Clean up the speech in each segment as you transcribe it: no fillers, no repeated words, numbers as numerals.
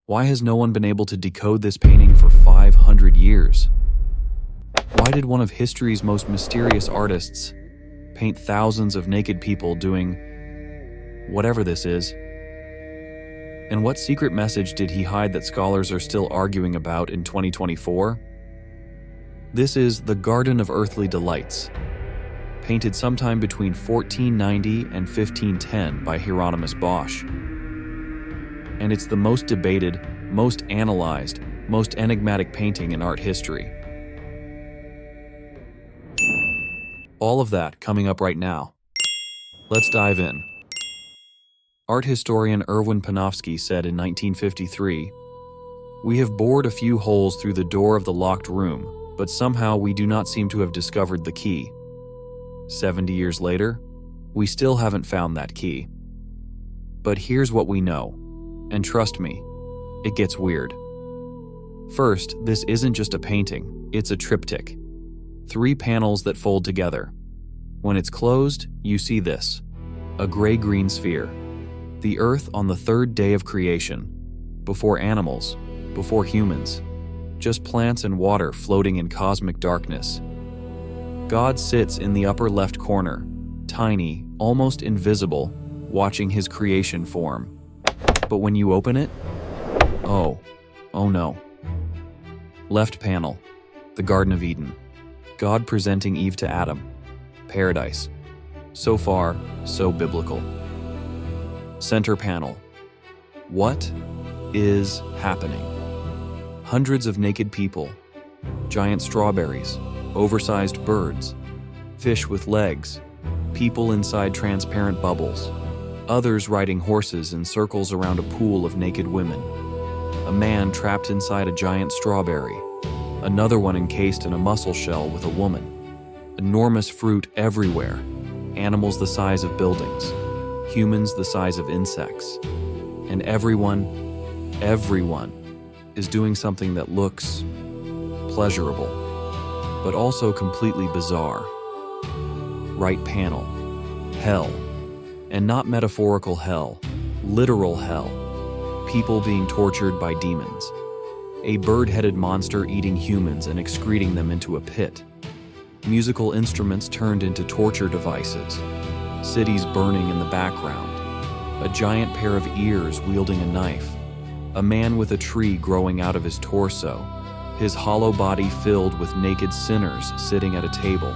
Why has no one been able to decode this painting for 500 years? Why did one of history's most mysterious artists paint thousands of naked people doing whatever this is? And what secret message did he hide that scholars are still arguing about in 2024? This is The Garden of Earthly Delights, painted sometime between 1490 and 1510 by Hieronymus Bosch. And it's the most debated, most analyzed, most enigmatic painting in art history. All of that coming up right now. Let's dive in. Art historian Erwin Panofsky said in 1953, "We have bored a few holes through the door of the locked room, but somehow we do not seem to have discovered the key. 70 years later, we still haven't found that key. But here's what we know, and trust me, it gets weird. First, this isn't just a painting, it's a triptych. 3 panels that fold together. When it's closed, you see this, a gray-green sphere. The earth on the 3rd day of creation, before animals, before humans, just plants and water floating in cosmic darkness. God sits in the upper left corner, tiny, almost invisible, watching his creation form. But when you open it, oh no. Left panel, the Garden of Eden. God presenting Eve to Adam. Paradise. So far, so biblical. Center panel. What is happening? Hundreds of naked people, giant strawberries, oversized birds, fish with legs, people inside transparent bubbles, others riding horses in circles around a pool of naked women, a man trapped inside a giant strawberry, another one encased in a mussel shell with a woman, enormous fruit everywhere, animals the size of buildings, humans the size of insects, and everyone is doing something that looks pleasurable, but also completely bizarre. Right panel, hell, and not metaphorical hell, literal hell, people being tortured by demons, a bird-headed monster eating humans and excreting them into a pit, musical instruments turned into torture devices, cities burning in the background, a giant pair of ears wielding a knife, a man with a tree growing out of his torso, his hollow body filled with naked sinners sitting at a table.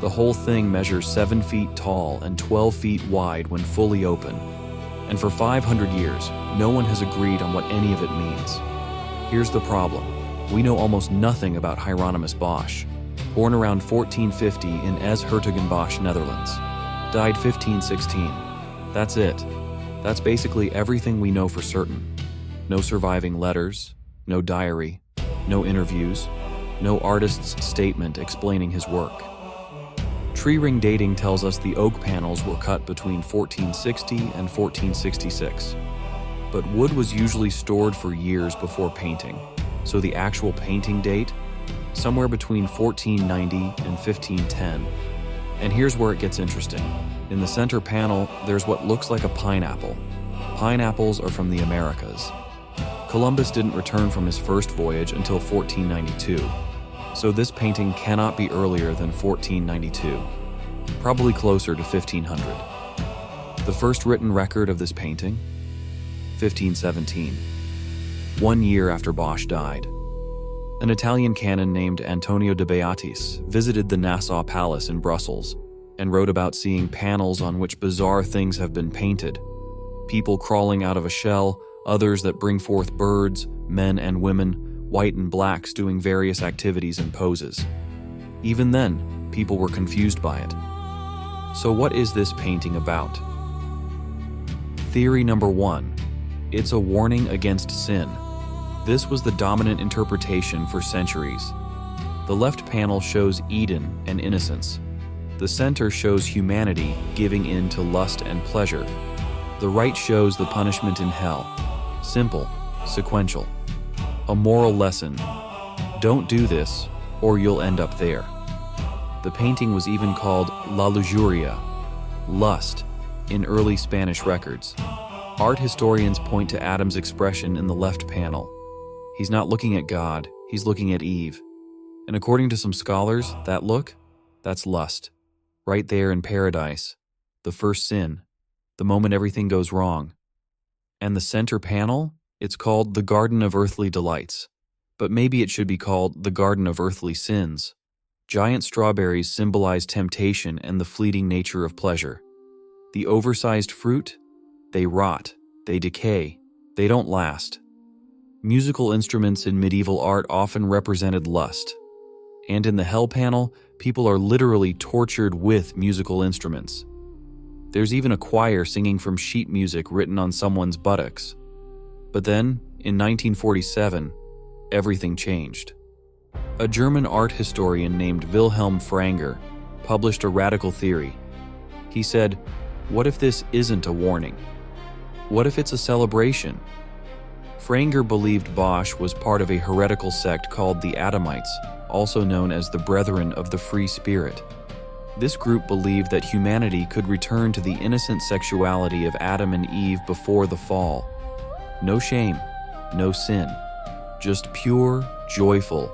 The whole thing measures 7 feet tall and 12 feet wide when fully open. And for 500 years, no one has agreed on what any of it means. Here's the problem. We know almost nothing about Hieronymus Bosch. Born around 1450 in Hertogenbosch, Netherlands. Died 1516. That's it. That's basically everything we know for certain. No surviving letters, no diary, no interviews, no artist's statement explaining his work. Tree ring dating tells us the oak panels were cut between 1460 and 1466. But wood was usually stored for years before painting, so the actual painting date, somewhere between 1490 and 1510. And here's where it gets interesting. In the center panel, there's what looks like a pineapple. Pineapples are from the Americas. Columbus didn't return from his first voyage until 1492, so this painting cannot be earlier than 1492, probably closer to 1500. The first written record of this painting? 1517, 1 year after Bosch died. An Italian canon named Antonio de Beatis visited the Nassau Palace in Brussels and wrote about seeing panels on which bizarre things have been painted. People crawling out of a shell, others that bring forth birds, men and women, white and blacks doing various activities and poses. Even then, people were confused by it. So what is this painting about? Theory number 1. It's a warning against sin. This was the dominant interpretation for centuries. The left panel shows Eden and innocence. The center shows humanity giving in to lust and pleasure. The right shows the punishment in hell. Simple, sequential. A moral lesson. Don't do this, or you'll end up there. The painting was even called La Lujuria, lust, in early Spanish records. Art historians point to Adam's expression in the left panel. He's not looking at God, he's looking at Eve. And according to some scholars, that's lust. Right there in paradise, the first sin, the moment everything goes wrong. And the center panel, it's called the Garden of Earthly Delights. But maybe it should be called the Garden of Earthly Sins. Giant strawberries symbolize temptation and the fleeting nature of pleasure. The oversized fruit, they rot, they decay, they don't last. Musical instruments in medieval art often represented lust. And in the hell panel, people are literally tortured with musical instruments. There's even a choir singing from sheet music written on someone's buttocks. But then, in 1947, everything changed. A German art historian named Wilhelm Franger published a radical theory. He said, "What if this isn't a warning? What if it's a celebration?" Franger believed Bosch was part of a heretical sect called the Adamites, also known as the Brethren of the Free Spirit. This group believed that humanity could return to the innocent sexuality of Adam and Eve before the fall. No shame, no sin, just pure, joyful,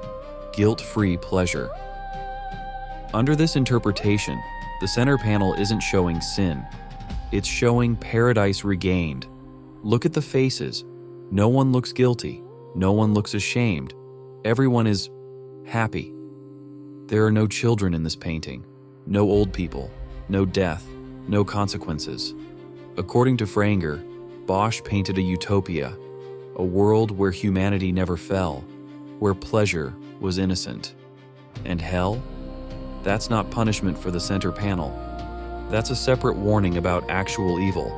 guilt-free pleasure. Under this interpretation, the center panel isn't showing sin. It's showing paradise regained. Look at the faces. No one looks guilty. No one looks ashamed. Everyone is happy. There are no children in this painting, no old people, no death, no consequences. According to Franger, Bosch painted a utopia, a world where humanity never fell, where pleasure was innocent. And hell? That's not punishment for the center panel. That's a separate warning about actual evil,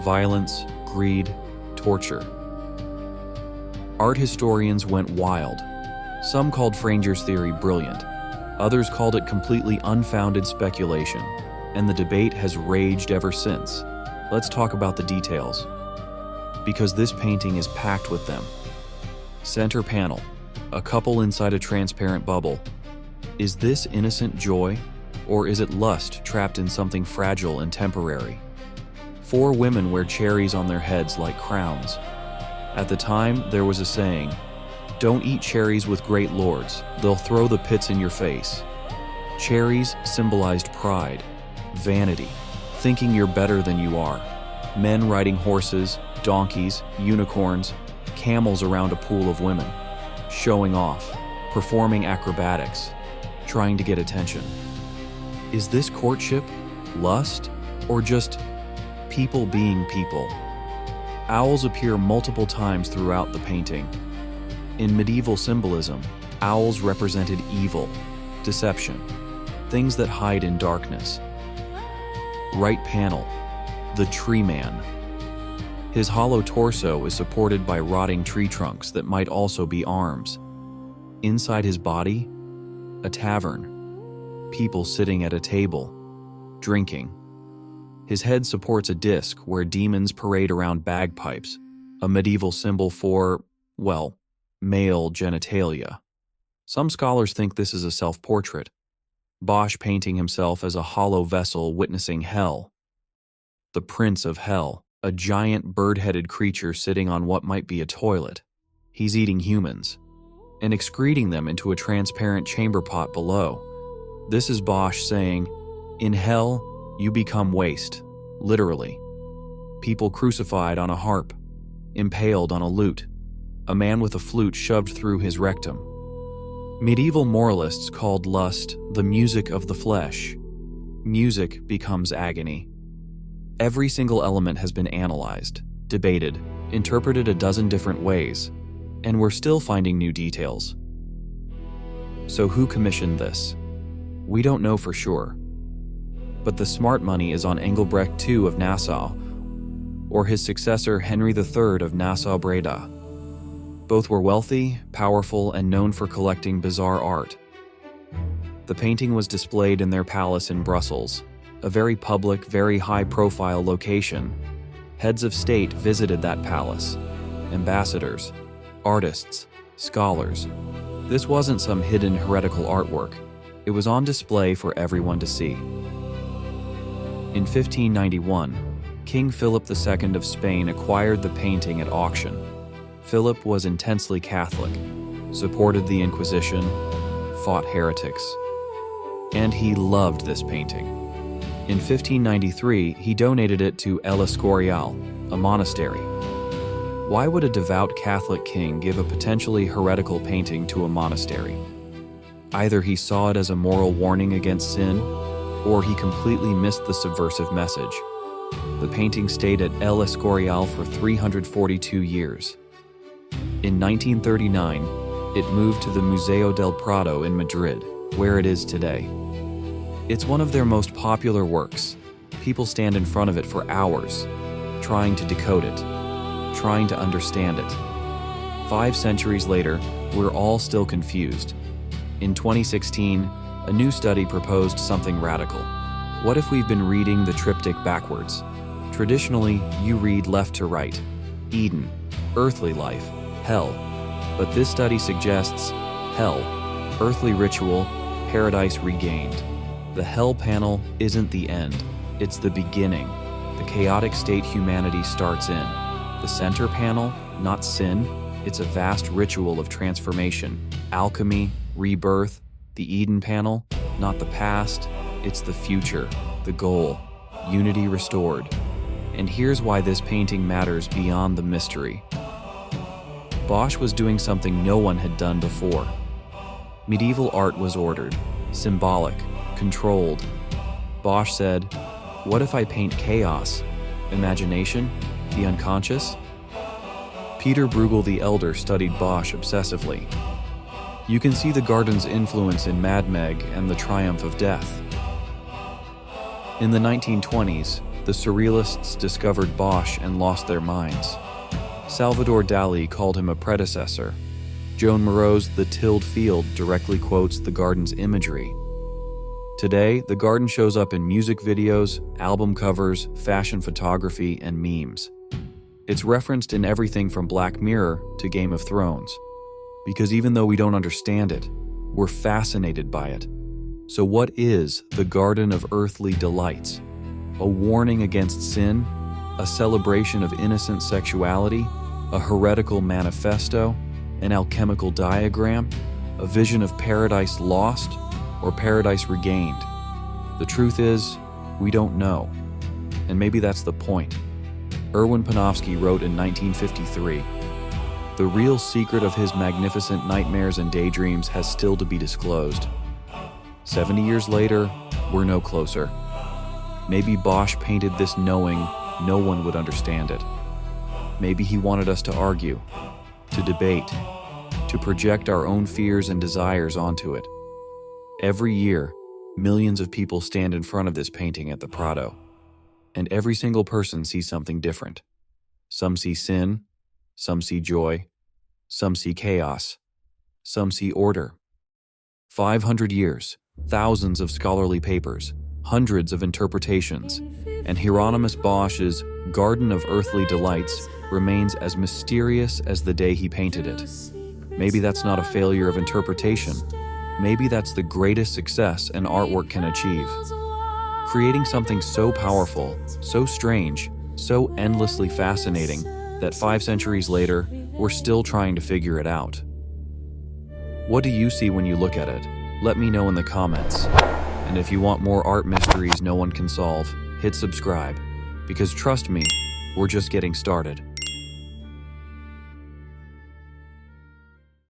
violence, greed, torture. Art historians went wild. Some called Franger's theory brilliant. Others called it completely unfounded speculation, and the debate has raged ever since. Let's talk about the details, because this painting is packed with them. Center panel, a couple inside a transparent bubble. Is this innocent joy, or is it lust trapped in something fragile and temporary? 4 women wear cherries on their heads like crowns. At the time, there was a saying, "Don't eat cherries with great lords, they'll throw the pits in your face." Cherries symbolized pride, vanity, thinking you're better than you are. Men riding horses, donkeys, unicorns, camels around a pool of women, showing off, performing acrobatics, trying to get attention. Is this courtship, lust, or just people being people? Owls appear multiple times throughout the painting. In medieval symbolism, owls represented evil, deception, things that hide in darkness. Right panel, the tree man. His hollow torso is supported by rotting tree trunks that might also be arms. Inside his body, a tavern. People sitting at a table, drinking. His head supports a disc where demons parade around bagpipes, a medieval symbol for, well, male genitalia. Some scholars think this is a self-portrait, Bosch painting himself as a hollow vessel witnessing hell. The Prince of Hell, a giant bird-headed creature sitting on what might be a toilet. He's eating humans and excreting them into a transparent chamber pot below. This is Bosch saying, "In hell, you become waste," literally. People crucified on a harp, impaled on a lute, a man with a flute shoved through his rectum. Medieval moralists called lust the music of the flesh. Music becomes agony. Every single element has been analyzed, debated, interpreted a dozen different ways, and we're still finding new details. So who commissioned this? We don't know for sure. But the smart money is on Engelbrecht II of Nassau, or his successor Henry III of Nassau-Breda. Both were wealthy, powerful, and known for collecting bizarre art. The painting was displayed in their palace in Brussels, a very public, very high-profile location. Heads of state visited that palace, ambassadors, artists, scholars. This wasn't some hidden heretical artwork. It was on display for everyone to see. In 1591, King Philip II of Spain acquired the painting at auction. Philip was intensely Catholic, supported the Inquisition, fought heretics, and he loved this painting. In 1593, he donated it to El Escorial, a monastery. Why would a devout Catholic king give a potentially heretical painting to a monastery? Either he saw it as a moral warning against sin, or he completely missed the subversive message. The painting stayed at El Escorial for 342 years. In 1939, it moved to the Museo del Prado in Madrid, where it is today. It's one of their most popular works. People stand in front of it for hours, trying to decode it, trying to understand it. 5 centuries later, we're all still confused. In 2016, a new study proposed something radical. What if we've been reading the triptych backwards? Traditionally, you read left to right: Eden, earthly life, hell. But this study suggests hell, earthly ritual, paradise regained. The hell panel isn't the end, it's the beginning. The chaotic state humanity starts in. The center panel, not sin, it's a vast ritual of transformation, alchemy, rebirth. The Eden panel, not the past, it's the future, the goal, unity restored. And here's why this painting matters beyond the mystery. Bosch was doing something no one had done before. Medieval art was ordered, symbolic, controlled. Bosch said, "What if I paint chaos, imagination, the unconscious?" Peter Bruegel the Elder studied Bosch obsessively. You can see the garden's influence in Mad Meg and The Triumph of Death. In the 1920s, the Surrealists discovered Bosch and lost their minds. Salvador Dali called him a predecessor. Joan Moreau's The Tilled Field directly quotes the garden's imagery. Today, the garden shows up in music videos, album covers, fashion photography, and memes. It's referenced in everything from Black Mirror to Game of Thrones. Because even though we don't understand it, we're fascinated by it. So what is the Garden of Earthly Delights? A warning against sin? A celebration of innocent sexuality? A heretical manifesto? An alchemical diagram? A vision of paradise lost or paradise regained? The truth is, we don't know. And maybe that's the point. Erwin Panofsky wrote in 1953, "The real secret of his magnificent nightmares and daydreams has still to be disclosed." 70 years later, we're no closer. Maybe Bosch painted this knowing no one would understand it. Maybe he wanted us to argue, to debate, to project our own fears and desires onto it. Every year, millions of people stand in front of this painting at the Prado, and every single person sees something different. Some see sin, some see joy, some see chaos, some see order. 500 years, thousands of scholarly papers, hundreds of interpretations, and Hieronymus Bosch's Garden of Earthly Delights remains as mysterious as the day he painted it. Maybe that's not a failure of interpretation. Maybe that's the greatest success an artwork can achieve. Creating something so powerful, so strange, so endlessly fascinating that 5 centuries later, we're still trying to figure it out. What do you see when you look at it? Let me know in the comments. And if you want more art mysteries no one can solve, hit subscribe. Because trust me, we're just getting started.